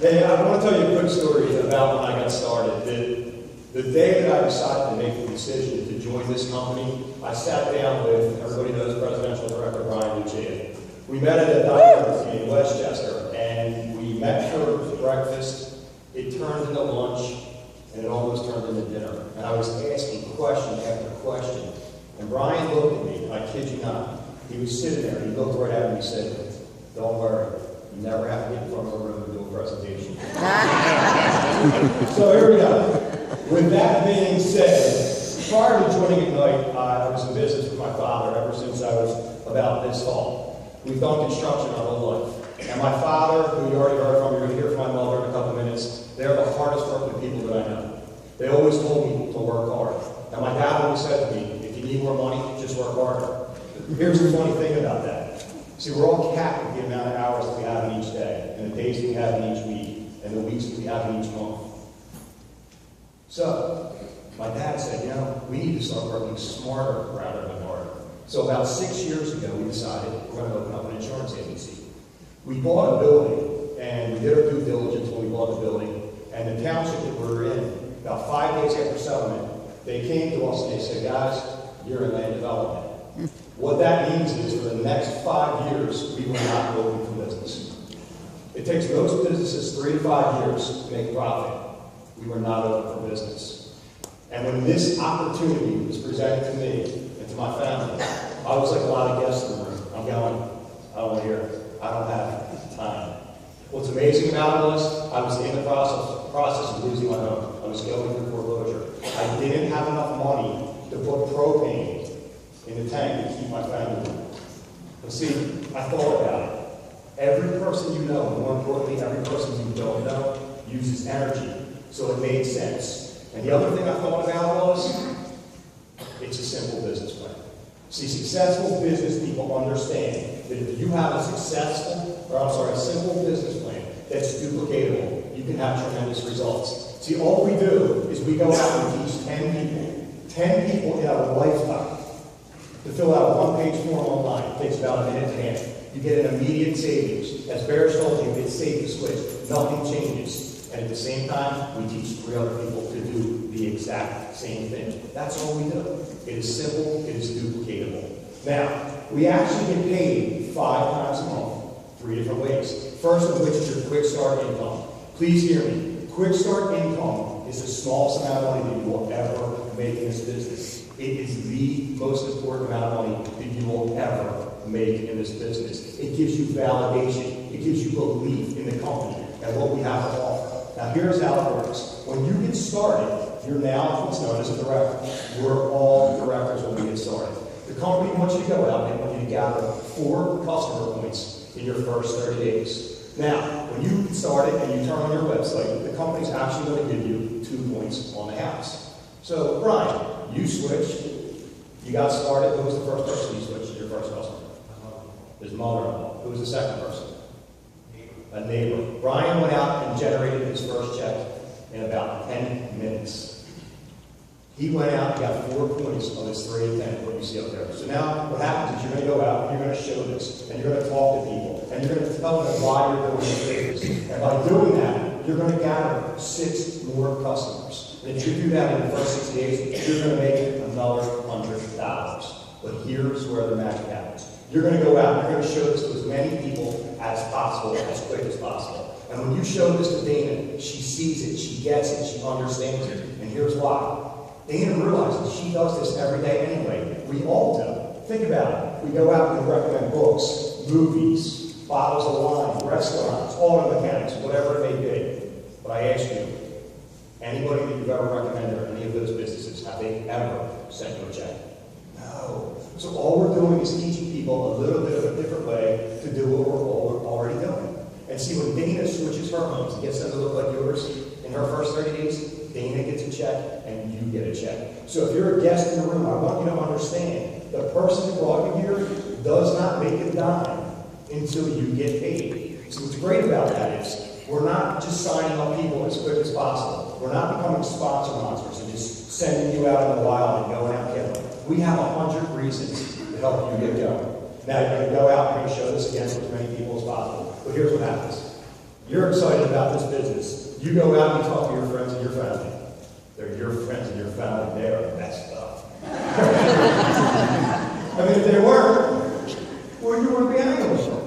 Hey, I want to tell you a quick story about when I got started. The day that I decided to make the decision to join this company, I sat down with, everybody knows Presidential Director Brian Lucia. We met at a diner in Westchester, and we met for breakfast. It turned into lunch, and it almost turned into dinner. And I was asking question after question. And Brian looked at me, I kid you not. He was sitting there, and he looked right at me and he said, "Don't worry, you never have to get in front of a room and do a presentation." So here we go. With that being said, prior to joining Ignite, I was in business with my father ever since I was about this tall. We've done construction our whole life. And my father, who you already heard from, you're going to hear from my mother in a couple minutes, they're the hardest working people that I know. They always told me to work hard. And my dad always said to me, if you need more money, just work harder. Here's the funny thing about that. See, we're all capped with the amount of hours that we have in each day, and the days that we have in each week, and the weeks that we have in each month. So, my dad said, we need to start working smarter rather than harder. So about 6 years ago, we decided we're going to open up an insurance agency. We bought a building, and we did our due diligence when we bought the building, and the township that we were in, about 5 days after settlement, they came to us and they said, guys, you're in land development. What that means is for the next 5 years, we will not be open for business. It takes most businesses 3 to 5 years to make profit. We were not open for business. And when this opportunity was presented to me and to my family, I was like a lot of guests in the room. I'm going, I don't want to hear it. I don't have time. What's amazing about it was I was in the process of losing my home. I was going through foreclosure. I didn't have enough money to put propane in the tank to keep my family warm. But see, I thought about it. Every person you know, and more importantly, every person you don't know, uses energy. So it made sense. And the other thing I thought about was, it's a simple business plan. See, successful business people understand that if you have a simple business plan that's duplicatable, you can have tremendous results. See, all we do is we go out and teach 10 people in a lifetime to fill out a one-page form online. It takes about a minute and a half. You get an immediate savings. As Bear told you, it's safe to switch. Nothing changes. And at the same time, we teach 3 other people to do the exact same thing. That's all we do. It is simple. It is duplicatable. Now, we actually get paid 5 times a month, 3 different ways. First of which is your quick start income. Please hear me. Quick start income is the smallest amount of money that you will ever make in this business. It is the most important amount of money that you will ever make in this business. It gives you validation. It gives you belief in the company and what we have to offer. Now here's how it works. When you get started, you're now what's known as a director. We're all directors when we get started. The company wants you to go out and they want you to gather 4 customer points in your first 30 days. Now, when you get started and you turn on your website, the company's actually going to give you 2 points on the house. So, Brian, you switched. You got started. Who was the first person you switched to your first customer? His mother-in-law. Who was the second person? A neighbor. Brian went out and generated his first check in about 10 minutes. He went out and got 4 points on his 3 of 10, what you see up there. So now what happens is you're going to go out and you're going to show this, and you're going to talk to people, and you're going to tell them why you're doing this. And by doing that, you're going to gather 6 more customers. And if you do that in the first 60 days, you're going to make another $100. But here's where the magic happens. You're going to go out and you're going to show this to as many people as possible, as quick as possible. And when you show this to Dana, she sees it, she gets it, she understands it. And here's why. Dana realizes she does this every day anyway. We all do. Think about it. We go out and we recommend books, movies, bottles of wine, restaurants, auto mechanics, whatever it may be. But I ask you, anybody that you've ever recommended or any of those businesses, have they ever sent you a check? No. So all we're doing is teaching people a little bit of a different way to do what we're already doing. And see, when Dana switches her homes and gets them to look like yours in her first 30 days, Dana gets a check and you get a check. So if you're a guest in the room, I want you to understand the person that brought you here does not make a dime until you get paid. So what's great about that is we're not just signing up people as quick as possible. We're not becoming sponsor monsters and just sending you out in the wild and going out and getting them. We have 100 reasons to help you get going. Now you're going to go out and you're going to show this again to as many people as possible. But here's what happens. You're excited about this business. You go out and you talk to your friends and your family. They're your friends and your family. They are messed up. I mean, if they weren't, well, you wouldn't be hanging with them.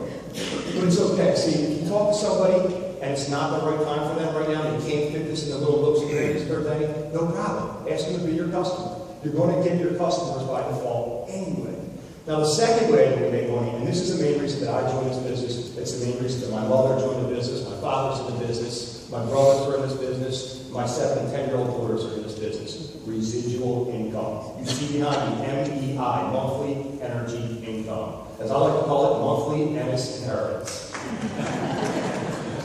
But it's okay. See, if you talk to somebody and it's not the right time for them right now, they can't fit this in the little looks and things they're getting, no problem. Ask them to be your customer. You're going to get your customers by default anyway. Now, the second way that we make money, and this is the main reason that I joined this business, it's the main reason that my mother joined the business, my father's in the business, my brothers are in this business, my 7 and 10-year-old daughters are in this business. Residual income. You see behind me, MEI, monthly energy income. As I like to call it, monthly Ennis inheritance.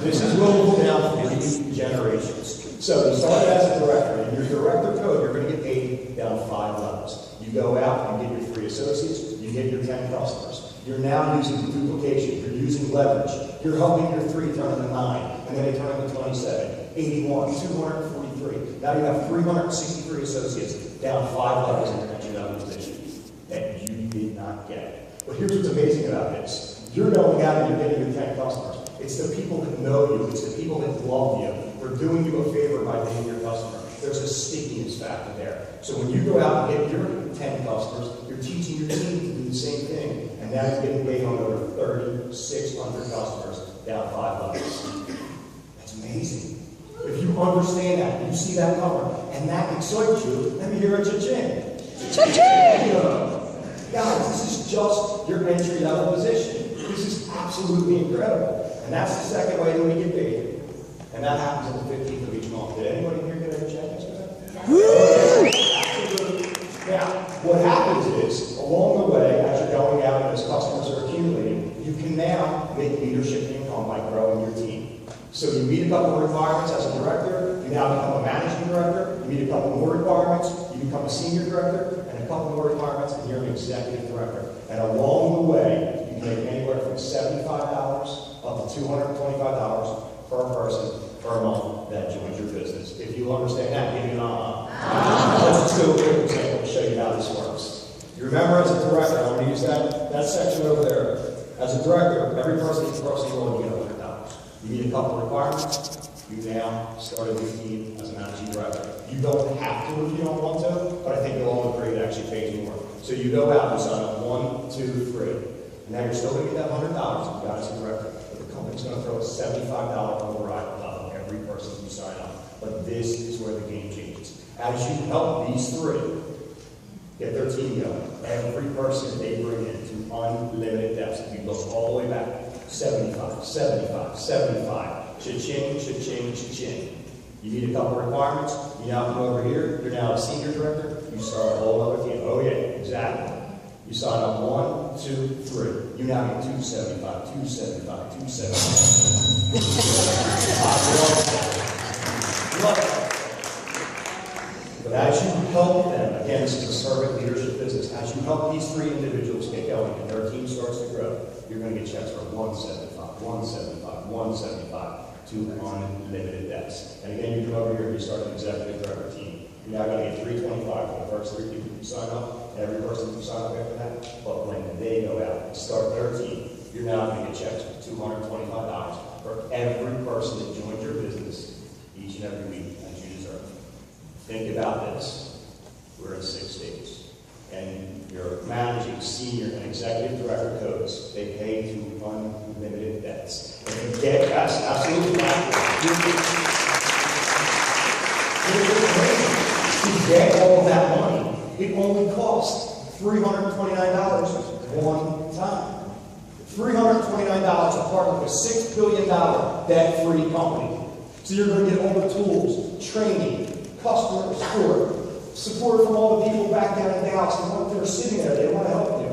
This is rolled down 3 generations. So you started as a director, and your director code, you're going to get paid down 5 levels. You go out and get your 3 associates, you get your 10 customers. You're now using duplication, you're using leverage. You're helping your 3 turn into 9, and then they turn into 27, 81, 243. Now you have 363 associates, down 5 levels in your entry-level position that you did not get. But here's what's amazing about this. You're going out and you're getting your 10 customers. It's the people that know you. It's the people that love you. They're doing you a favor by being your customer. There's a stickiness factor there. So when you go out and get your 10 customers, you're teaching your team to do the same thing. And now you're getting paid on over 3,600 customers, down 5 levels. That's amazing. If you understand that, and you see that number, and that excites you, let me hear a cha-ching. Cha-ching! Guys, this is just your entry-level position. This is absolutely incredible. And that's the second way that we get paid. And that happens on the 15th of each month. Did anybody here get a check yesterday? Absolutely. Now, what happens is, along the way, as you're going out and as customers are accumulating, you can now make leadership income by growing your team. So you meet a couple of requirements as a director, you now become a managing director, you meet a couple more requirements, you become a senior director, and a couple more requirements, and you're an executive director. And along the way, you can make anywhere from $75 up to $225 per person per month that joins your business. If you understand that, give me an Let's do a quick example to show you how this works. You remember as a director, I'm going to use that section over there. As a director, every person is going to get $100. You need a couple of requirements. You now start a new team as a managing director. You don't have to if you don't want to, but I think you'll all agree it actually pays more. So you go out and sign up 1, 2, 3. And now you're still going to get that $100 if you got as a director. But the company's going to throw a $75 override on top of every person you sign up. But this is where the game changes. As you help these 3 get their team going, every person they bring in to unlimited depths, if you look all the way back, 75, 75, 75, cha-ching, cha-ching, cha-ching. You need a couple of requirements. You now come over here. You're now a senior director. You start a whole other team. Oh, yeah, exactly. You sign up 1, 2, 3. You now get 275, 275, 275. Love it. But as you help them, again, this is a servant leadership business, as you help these 3 individuals get going and their team starts to grow, you're going to get checks for 175, 175, 175 to unlimited debts. And again, you come over here and you start an executive director team. You're now going to get 325 for the first 3 people who sign up, and every person who sign up after that. But when they go out and start their team, you're now going to get checks for $225 for every person that joins your business each and every week as you deserve. Think about this. We're in 6 states. And your managing, senior, and executive director codes, they pay to unlimited debts. And you get, yes, absolutely. To get all of that money, it only costs $329 one time. $329 a part of a $6 billion debt-free company. So you're going to get all the tools, training, customer support from all the people back down in Dallas and they're sitting there. They want to help you.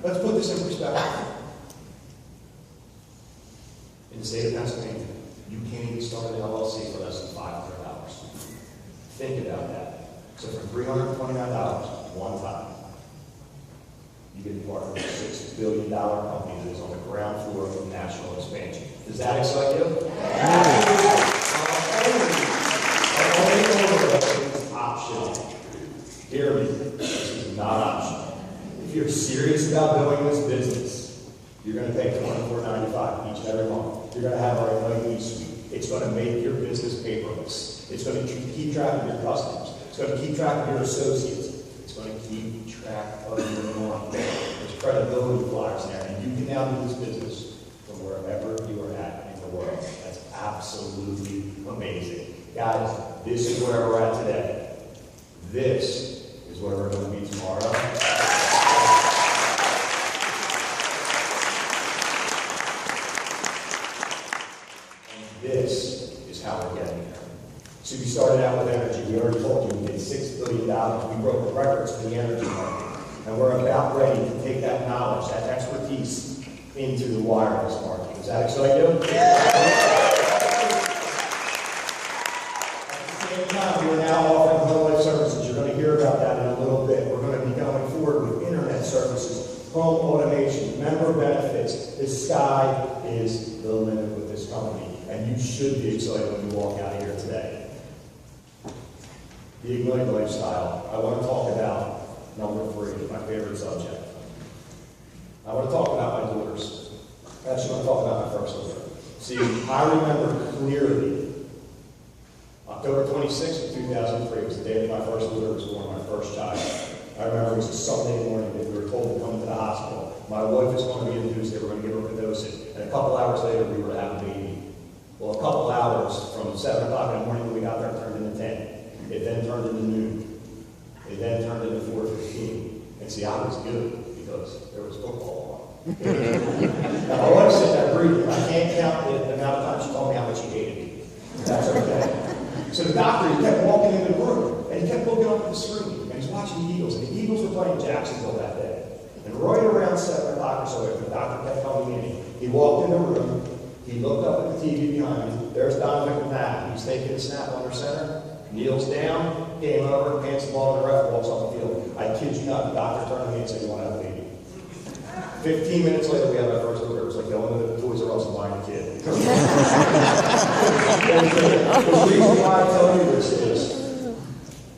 Let's put this in perspective. In the state of Pennsylvania, you can't even start an LLC for less than $500. Think about that. So for $329 one time, you get part of a $6 billion company that is on the ground floor of national expansion. Does that excite you? Optional. Hear me, this is not optional. If you're serious about doing this business, you're going to pay $24.95 each and every month. You're going to have our employee C-suite. It's going to make your business paperless. It's going to keep track of your customers. It's going to keep track of your associates. It's going to keep track of your money. There's credibility flyers there, and you can now do this business from wherever you are at in the world. That's absolutely amazing. Guys, this is where we're at today. This is where we're going to be tomorrow. This is how we're getting there. So we started out with energy. We already told you we did $6 billion. We broke the records for the energy market. And we're about ready to take that knowledge, that expertise, into the wireless market. Does that excite you? At the same time, we're now offering home life services. You're going to hear about that in a little bit. We're going to be going forward with internet services, home automation, member benefits. The sky is the limit with this company. And you should be excited when you walk out of here today. The Ignite lifestyle. I want to talk about number 3, my favorite subject. I want to talk about my daughters. I actually want to talk about my first daughter. See, I remember clearly October 26th of 2003 was the day that my first daughter was born, my first child. I remember it was a Sunday morning that we were told to come to the hospital. My wife was going to be in the news, they were going to give her Pitocin, and a couple hours later we were to have a baby. Well, a couple hours from 7 o'clock in the morning when we got there, it turned into 10. It then turned into noon. It then turned into 4:15. And see, I was good because there was football on. Now, my wife said that breathing. I can't count the amount of times she told me how much she hated me. That's okay. So the doctor, he kept walking into the room, and he kept looking up at the screen, and he's watching the Eagles, and the Eagles were playing Jacksonville that day. And right around 7 o'clock or so, after the doctor kept coming in, he walked in the room, he looked up at the TV behind him. There's Donovan McNabb. He's taking a snap under center, kneels down, came over, hands the ball to the ref, walks off the field. I kid you not, the doctor turned to me and said, "You want to have a baby?" 15 minutes later, we had our first daughter. It was like going to the Toys R Us and buying a kid. The reason why I tell you this is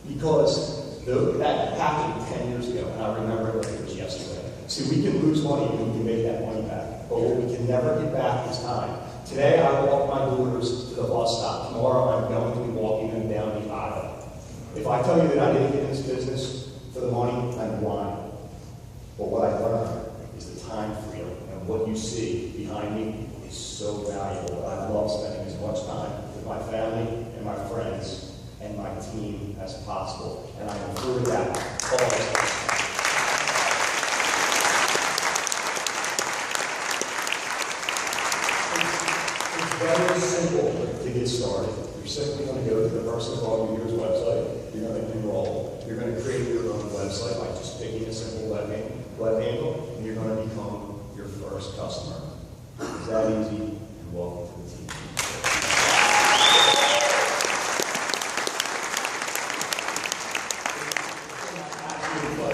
because that happened 10 years ago, and I remember it like it was yesterday. See, we can lose money and we can make that money back, but what we can never get back is time. Today, I walk my daughters to the bus stop. Tomorrow, I'm going to be walking them down the aisle. If I tell you that I didn't get in this business for the money, I'm lying. But what I learned is the time freedom, and what you see behind me is so valuable. I love spending as much time with my family and my friends and my team as possible, and I am for that all the time. Very simple to get started. You're simply going to go to the Person Called Yours website. You're going to enroll. You're going to create your own website by just picking a simple web handle, and you're going to become your first customer. It's that easy, and welcome to the team.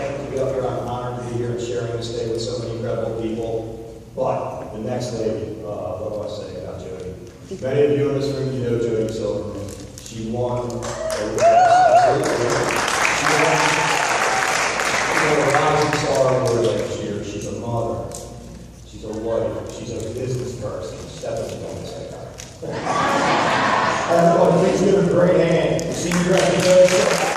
To be up here, I'm honored to be here and sharing this day with so many incredible people. But the next lady, what do I say about Jody? Many of you in this room, you know Jody Silverman. She won a rising star award last year. She's a mother. She's a wife. She's a business person. Stephanie, don't say that. Everybody, please give her a great hand. Senior Director Ed Ennis Jr.